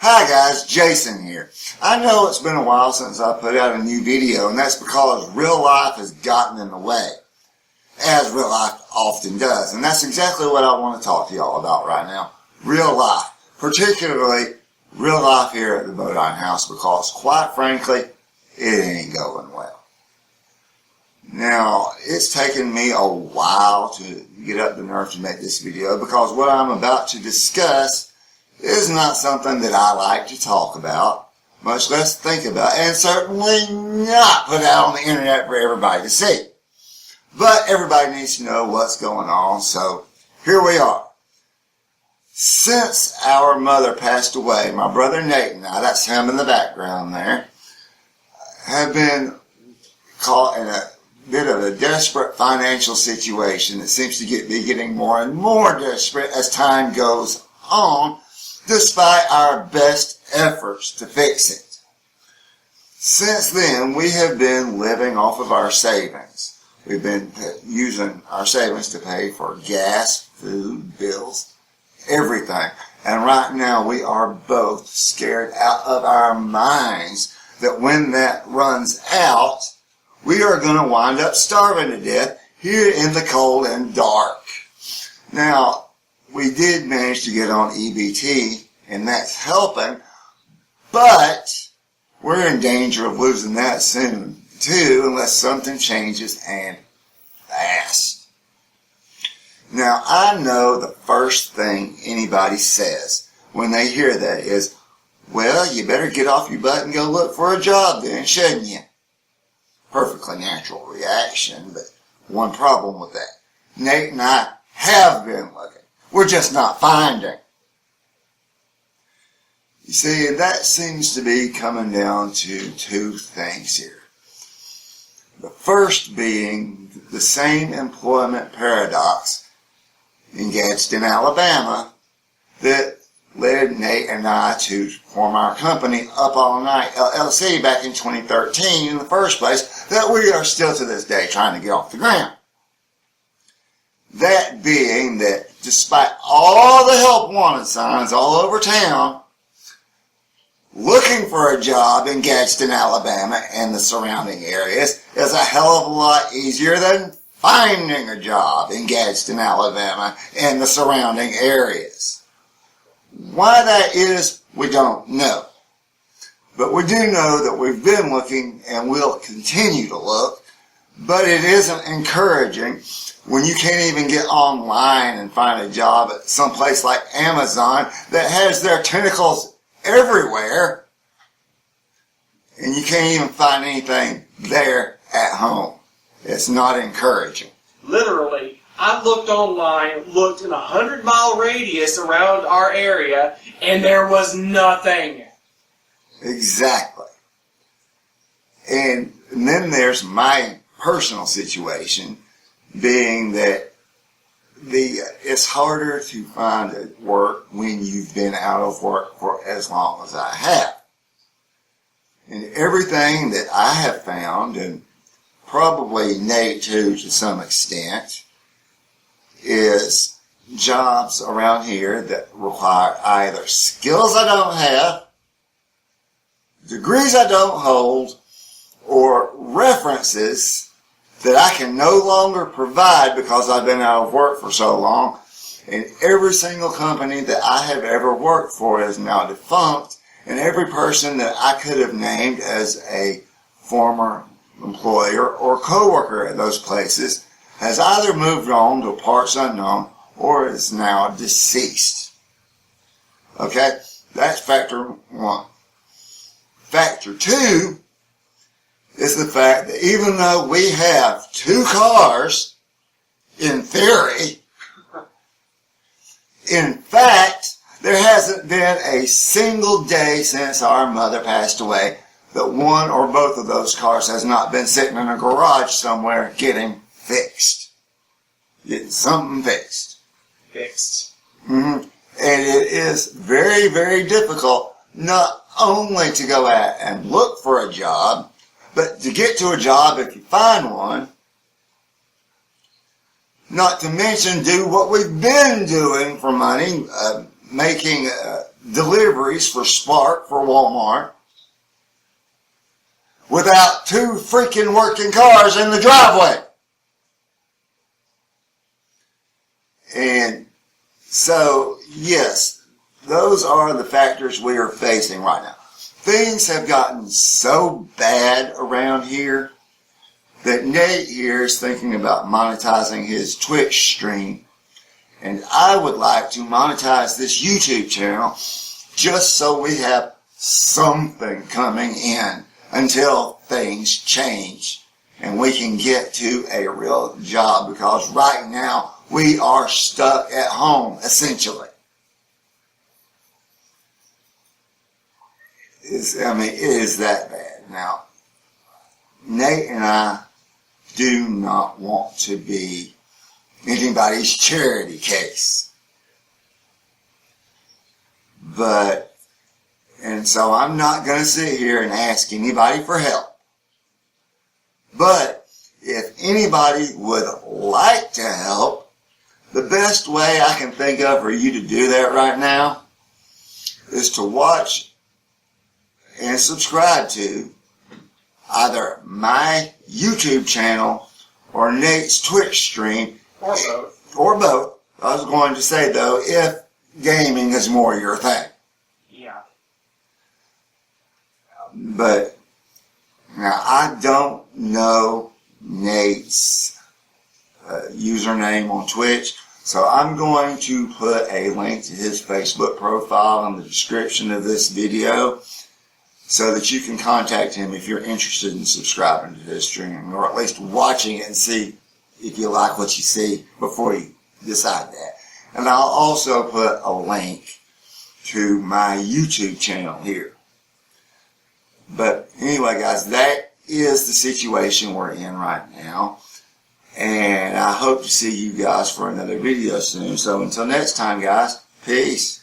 Hi guys, Jason here. I know it's been a while since I put out a new video, and that's because real life has gotten in the way, as real life often does. And that's exactly what I want to talk to y'all about right now. Real life. Particularly real life here at the Bodine House, because quite frankly, it ain't going well. Now, it's taken me a while to get up the nerve to make this video, because what I'm about to discuss is not something that I like to talk about, much less think about, and certainly not put out on the internet for everybody to see. But everybody needs to know what's going on, so here we are. Since our mother passed away, my brother Nate and I, that's him in the background there, have been caught in a bit of a desperate financial situation that seems to be getting more and more desperate as time goes on, despite our best efforts to fix it. Since then, we have been living off of our savings. We've been using our savings to pay for gas, food, bills, everything. And right now, we are both scared out of our minds that when that runs out, we are going to wind up starving to death here in the cold and dark. Now, we did manage to get on EBT, and that's helping, but we're in danger of losing that soon, too, unless something changes, and fast. Now, I know the first thing anybody says when they hear that is, well, you better get off your butt and go look for a job then, shouldn't you? Perfectly natural reaction, but one problem with that. Nate and I have been looking. We're just not finding. You see, that seems to be coming down to two things here. The first being the same employment paradox in Gadsden, Alabama, that led Nate and I to form our company Up All Night LLC back in 2013 in the first place, that we are still to this day trying to get off the ground. That being that despite all the help wanted signs all over town, looking for a job in Gadsden, Alabama and the surrounding areas is a hell of a lot easier than finding a job in Gadsden, Alabama and the surrounding areas. Why that is, we don't know. But we do know that we've been looking and will continue to look, but it isn't encouraging when you can't even get online and find a job at some place like Amazon that has their tentacles everywhere, and you can't even find anything there at home. It's not encouraging. Literally, I looked online, looked in a 100-mile radius around our area, and there was nothing. Exactly. And then there's my personal situation, being that it's harder to find work when you've been out of work for as long as I have. And everything that I have found, and probably Nate too to some extent, is jobs around here that require either skills I don't have, degrees I don't hold, or references that I can no longer provide because I've been out of work for so long. And every single company that I have ever worked for is now defunct, and every person that I could have named as a former employer or coworker at those places has either moved on to parts unknown or is now deceased. Okay, that's factor one. Factor two is the fact that even though we have 2 cars, in theory, in fact, there hasn't been a single day since our mother passed away that one or both of those cars has not been sitting in a garage somewhere getting fixed. Getting something fixed. Mm-hmm. And it is very, very difficult not only to go out and look for a job, but to get to a job if you find one, not to mention do what we've been doing for money, making deliveries for Spark for Walmart without 2 freaking working cars in the driveway. And so, yes, those are the factors we are facing right now. Things have gotten so bad around here that Nate here is thinking about monetizing his Twitch stream. And I would like to monetize this YouTube channel just so we have something coming in until things change and we can get to a real job, because right now we are stuck at home, essentially. It is that bad. Now, Nate and I do not want to be anybody's charity case. And so I'm not going to sit here and ask anybody for help. But if anybody would like to help, the best way I can think of for you to do that right now is to watch and subscribe to either my YouTube channel or Nate's Twitch stream. Or both. Or both. I was going to say, though, if gaming is more your thing. Yeah. But now I don't know Nate's username on Twitch, so I'm going to put a link to his Facebook profile in the description of this video so that you can contact him if you're interested in subscribing to his stream, or at least watching it and see if you like what you see before you decide that. And I'll also put a link to my YouTube channel here. But anyway, guys, that is the situation we're in right now. And I hope to see you guys for another video soon. So until next time, guys, peace.